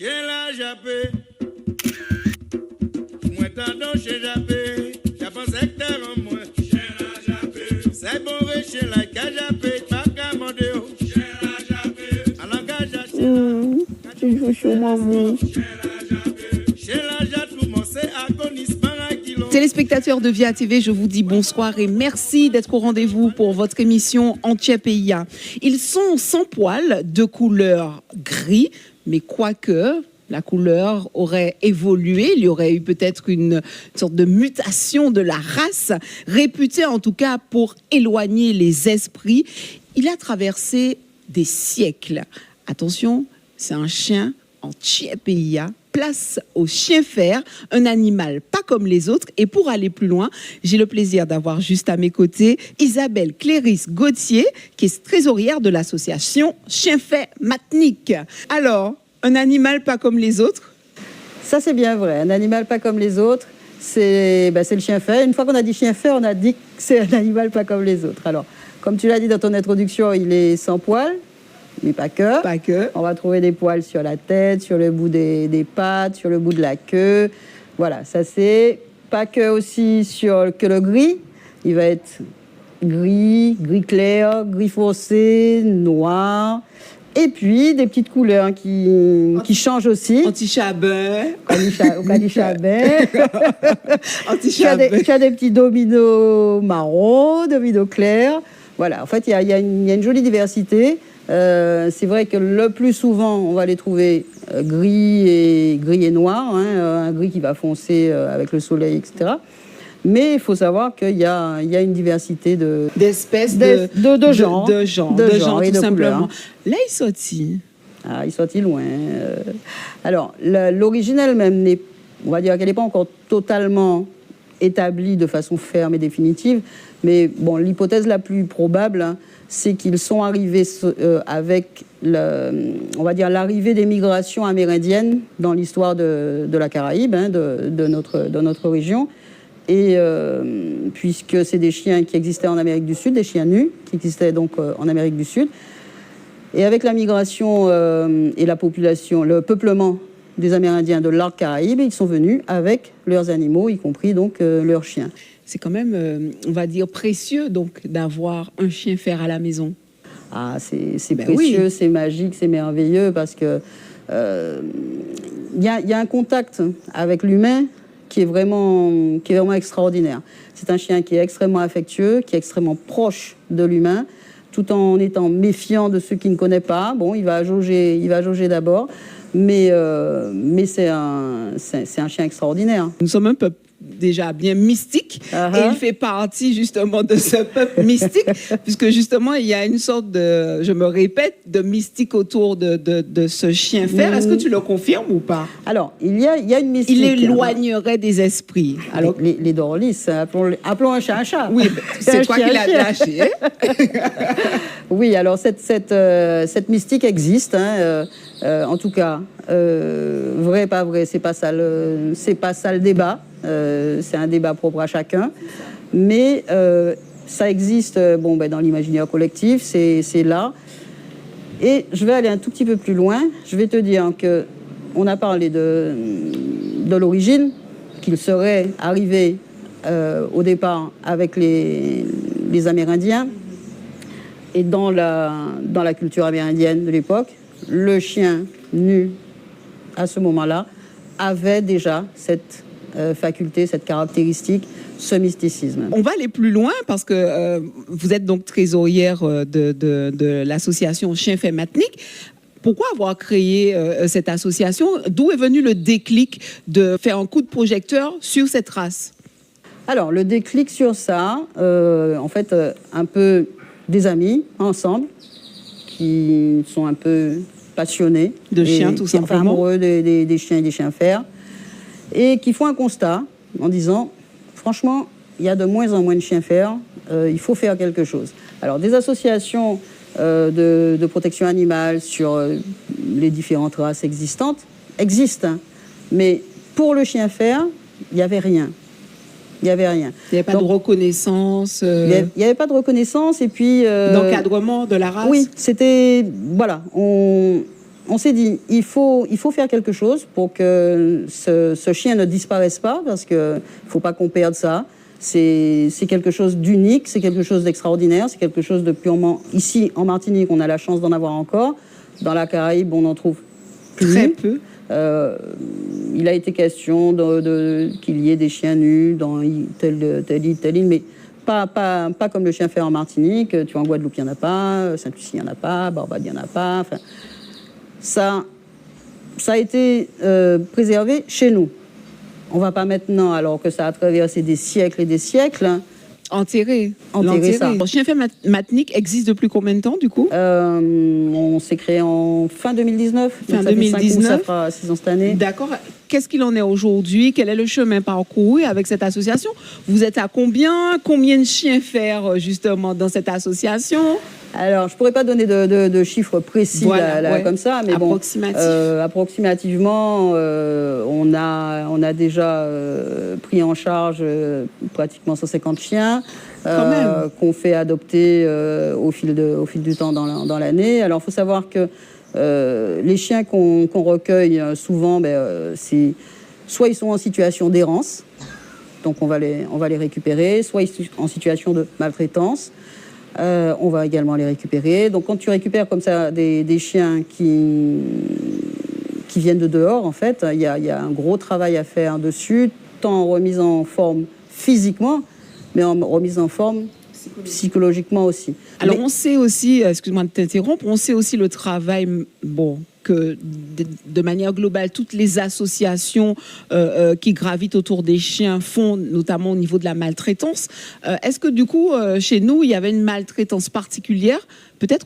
Chez la Japé, moi t'adore chez Japé, j'apprends secteur en moi. Chez la Japé, c'est bon chez la Japé, pas qu'à mon Dieu. Chez la Japé, à l'engagement. Tu joues sur maman. Chez la Japé, tout le monde c'est agonisme à kilo. Téléspectateurs de Via TV, je vous dis bonsoir et merci d'être au rendez-vous pour votre émission Antiepeya. Ils sont sans poils, de couleur gris, mais quoique la couleur aurait évolué, il y aurait eu peut-être une sorte de mutation de la race, réputée en tout cas pour éloigner les esprits. Il a traversé des siècles. Attention, c'est un chien Antiepeya. Place au chien fer, un animal pas comme les autres. Et pour aller plus loin, j'ai le plaisir d'avoir juste à mes côtés Isabelle Cléris Gauthier, qui est trésorière de l'association Chien Fer Matnick. Alors, un animal pas comme les autres? Ça, c'est bien vrai. Un animal pas comme les autres, c'est le chien fer. Une fois qu'on a dit chien fer, on a dit que c'est un animal pas comme les autres. Alors, comme tu l'as dit dans ton introduction, il est sans poils. Mais pas que. Pas que. On va trouver des poils sur la tête, sur le bout des pattes, sur le bout de la queue. Voilà, ça c'est pas que aussi sur que le gris. Il va être gris, gris clair, gris foncé, noir. Et puis des petites couleurs qui changent aussi. Anti-chabin. Anti-chabin. Anti-chabin. Tu as des petits dominos marrons, dominos clairs. Voilà, en fait, il y a une jolie diversité. C'est vrai que le plus souvent, on va les trouver gris et noirs, hein, un gris qui va foncer avec le soleil, etc. Mais il faut savoir qu'il y a une diversité d'espèces, de genres, tout simplement. Couleurs. Là, il sortit. Ah, il sortit loin. Alors, l'origine elle-même, on va dire qu'elle n'est pas encore totalement établie de façon ferme et définitive. Mais bon, l'hypothèse la plus probable, hein, c'est qu'ils sont arrivés avec, on va dire, l'arrivée des migrations amérindiennes dans l'histoire de la Caraïbe, hein, de notre région. Et puisque c'est des chiens qui existaient en Amérique du Sud, des chiens nus, qui existaient donc en Amérique du Sud. Et avec la migration et la population, le peuplement des Amérindiens de l'arc Caraïbe, ils sont venus avec leurs animaux, y compris donc leurs chiens. C'est quand même, on va dire, précieux donc d'avoir un chien fer à la maison. Ah, c'est précieux, oui. C'est magique, c'est merveilleux parce que y a un contact avec l'humain qui est vraiment extraordinaire. C'est un chien qui est extrêmement affectueux, qui est extrêmement proche de l'humain, tout en étant méfiant de ceux qui ne connaissent pas. Bon, il va jauger d'abord, mais c'est un chien extraordinaire. Nous sommes un peuple déjà bien mystique, et il fait partie justement de ce peuple mystique, puisque justement il y a une sorte de, je me répète, de mystique autour de ce chien fer. Est-ce que tu le confirmes ou pas? Alors, il y a une mystique. Il éloignerait des esprits. Alors, les Dorlis, appelons un chat un chat. Oui, c'est toi qui l'as lâché. Oui, alors cette mystique existe, hein, en tout cas, vrai, pas vrai, c'est pas ça le débat. C'est un débat propre à chacun, mais ça existe dans l'imaginaire collectif, c'est là. Et je vais aller un tout petit peu plus loin. Je vais te dire qu'on a parlé de l'origine, qu'il serait arrivé au départ avec les Amérindiens. Et dans la culture amérindienne de l'époque, le chien nu, à ce moment-là, avait déjà cette faculté, cette caractéristique, ce mysticisme. On va aller plus loin parce que vous êtes donc trésorière de l'association Chien Fer Matnick. Pourquoi avoir créé cette association? D'où est venu le déclic de faire un coup de projecteur sur cette race? Alors, le déclic sur ça, en fait, un peu des amis ensemble qui sont un peu passionnés de chiens, tout simplement, amoureux des chiens et des chiens fer, et qui font un constat en disant, franchement, il y a de moins en moins de chiens fer, il faut faire quelque chose. Alors, des associations de protection animale sur les différentes races existantes existent, hein, mais pour le chien fer, il n'y avait rien. Il n'y avait rien. Il n'y avait pas de reconnaissance. Il n'y avait pas de reconnaissance et puis... d'encadrement de la race. Oui, c'était... Voilà, on s'est dit, il faut faire quelque chose pour que ce chien ne disparaisse pas, parce qu'il ne faut pas qu'on perde ça. C'est quelque chose d'unique, c'est quelque chose d'extraordinaire, c'est quelque chose de purement... Ici, en Martinique, on a la chance d'en avoir encore. Dans la Caraïbe, on en trouve plus. Très peu. Il a été question qu'il y ait des chiens nus dans telle île, mais pas comme le chien fer en Martinique. Tu vois, en Guadeloupe, il n'y en a pas, Sainte-Lucie, il n'y en a pas, Barbade, il n'y en a pas. Enfin, ça a été préservé chez nous. On ne va pas maintenant, alors que ça a traversé des siècles et des siècles... Enterrer ça. Le chien fer Martinique existe depuis combien de temps, du coup? On s'est créé en fin 2019. Fin 2019. Ça fera 6 ans cette année. D'accord. Qu'est-ce qu'il en est aujourd'hui? Quel est le chemin parcouru avec cette association? Vous êtes à combien de chiens fer, justement, dans cette association? Alors, je ne pourrais pas donner de chiffres précis comme ça, mais approximativement, on a déjà pris en charge pratiquement 150 chiens qu'on fait adopter au fil du temps dans l'année. Alors, il faut savoir que les chiens qu'on recueille souvent, soit ils sont en situation d'errance, donc on va les récupérer, soit ils sont en situation de maltraitance. On va également les récupérer. Donc, quand tu récupères comme ça des chiens qui viennent de dehors, en fait, il y a un gros travail à faire dessus, tant en remise en forme physiquement, mais en remise en forme psychologiquement aussi. Alors, on sait aussi, excuse-moi de t'interrompre, on sait aussi le travail, que de manière globale, toutes les associations qui gravitent autour des chiens font, notamment au niveau de la maltraitance. Est-ce que du coup, chez nous, il y avait une maltraitance particulière, peut-être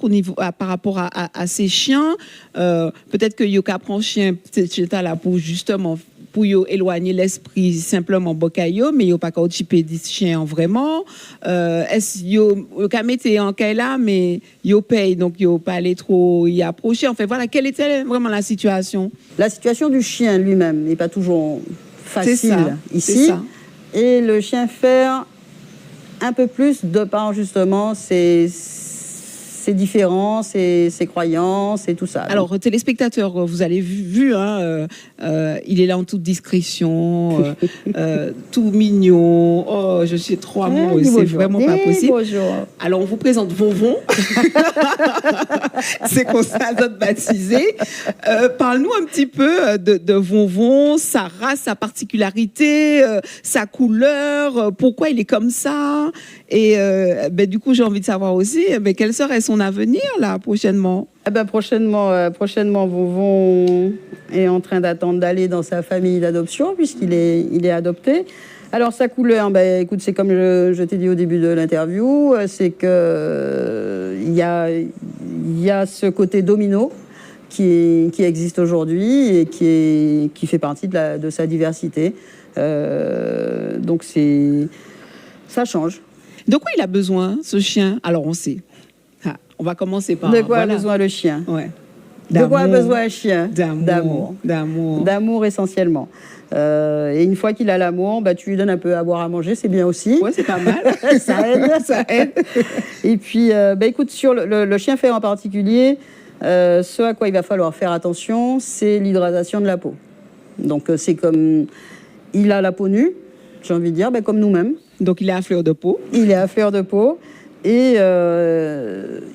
par rapport à ces chiens? Peut-être que Yoka prend chien, c'est là pour justement pour éloigner l'esprit simplement bocayo, mais yo pas qu'au type des chiens vraiment. Est-ce yo mettre en là, mais yo paye, donc yo pas aller trop y approcher. Enfin voilà, quelle était vraiment la situation? La situation du chien lui-même n'est pas toujours facile ici. Et le chien fer, un peu plus de par justement ses différences, ses croyances et tout ça. Alors, téléspectateurs, vous avez vu, il est là en toute discrétion, tout mignon. Oh, je suis trop amoureux, c'est vraiment pas possible. Bonjour. Alors, on vous présente Vonvon. C'est comme ça, notre baptisé. Parle-nous un petit peu de Vonvon, sa race, sa particularité, sa couleur, pourquoi il est comme ça. Et du coup, j'ai envie de savoir aussi, quel serait son avenir là prochainement? Prochainement, Vonvon est en train d'aller dans sa famille d'adoption puisqu'il est adopté. Alors sa couleur, écoute, c'est comme je t'ai dit au début de l'interview, c'est que il y a ce côté domino qui existe aujourd'hui et qui fait partie de sa diversité. Donc ça change. De quoi il a besoin, ce chien? Alors, on sait. On va commencer par... De quoi a besoin le chien? Ouais. De quoi a besoin un chien? D'amour. D'amour essentiellement. Et une fois qu'il a l'amour, tu lui donnes un peu à boire, à manger, c'est bien aussi. Ouais, c'est pas mal. ça aide. Et puis, écoute, sur le chien fer en particulier, ce à quoi il va falloir faire attention, c'est l'hydratation de la peau. Donc, c'est comme... Il a la peau nue, j'ai envie de dire, comme nous-mêmes. Donc, il est à fleur de peau. Il est à fleur de peau. Et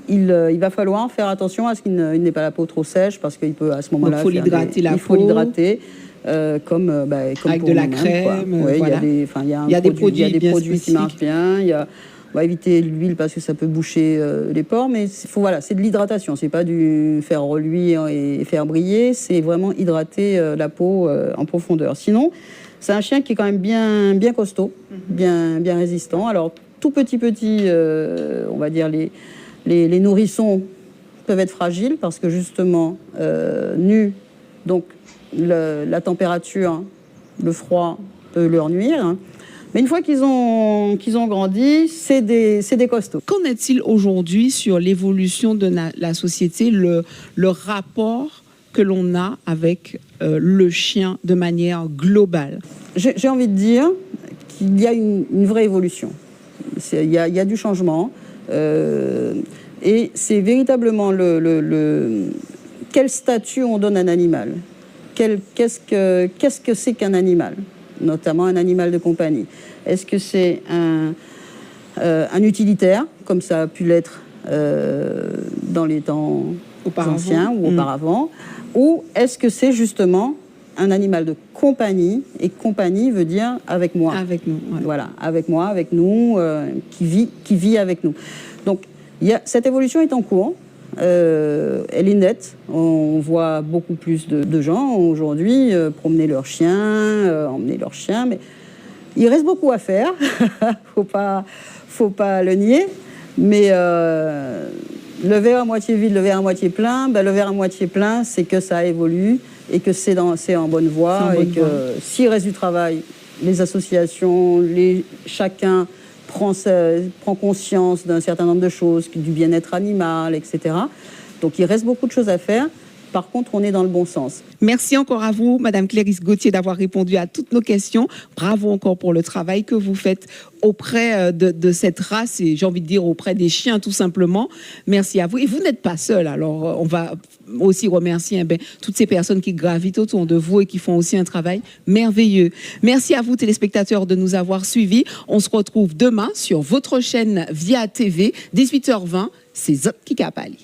il va falloir faire attention à ce qu'il n'ait pas la peau trop sèche, parce qu'il peut à ce moment-là... Il faut l'hydrater la peau. Il faut l'hydrater, comme avec de la crème. Ouais, voilà. Il y a des produits qui marchent bien. On va éviter l'huile parce que ça peut boucher les pores, mais c'est de l'hydratation. C'est pas du faire reluire et faire briller, c'est vraiment hydrater la peau en profondeur. Sinon, c'est un chien qui est quand même bien costaud, bien résistant. Alors, tout petit, on va dire, les nourrissons peuvent être fragiles parce que justement, nus, donc la température, le froid peut leur nuire. Mais une fois qu'ils ont grandi, c'est des costauds. Qu'en est-il aujourd'hui sur l'évolution de la société, le rapport que l'on a avec le chien de manière globale? J'ai envie de dire qu'il y a une vraie évolution. Il y a du changement. Et c'est véritablement quel statut on donne à un animal. Qu'est-ce que c'est qu'un animal, notamment un animal de compagnie. Est-ce que c'est un utilitaire, comme ça a pu l'être dans les temps anciens ou auparavant, ou est-ce que c'est justement un animal de compagnie, et compagnie veut dire avec moi. Avec nous. Ouais. Voilà, avec moi, avec nous, qui vit avec nous. Donc, cette évolution est en cours. Elle est nette. On voit beaucoup plus de gens aujourd'hui promener leurs chiens, emmener leurs chiens, mais il reste beaucoup à faire. faut pas le nier. Mais le verre à moitié vide, le verre à moitié plein, le verre à moitié plein, c'est que ça évolue et que c'est en bonne voie. Et que s'il reste du travail, les associations, chacun prend conscience d'un certain nombre de choses, du bien-être animal, etc. Donc il reste beaucoup de choses à faire. Par contre, on est dans le bon sens. Merci encore à vous, Madame Clérice Gauthier, d'avoir répondu à toutes nos questions. Bravo encore pour le travail que vous faites auprès de cette race et j'ai envie de dire auprès des chiens tout simplement. Merci à vous. Et vous n'êtes pas seul. Alors, on va aussi remercier toutes ces personnes qui gravitent autour de vous et qui font aussi un travail merveilleux. Merci à vous, téléspectateurs, de nous avoir suivis. On se retrouve demain sur votre chaîne Via TV, 18h20. C'est Zot Kikapali.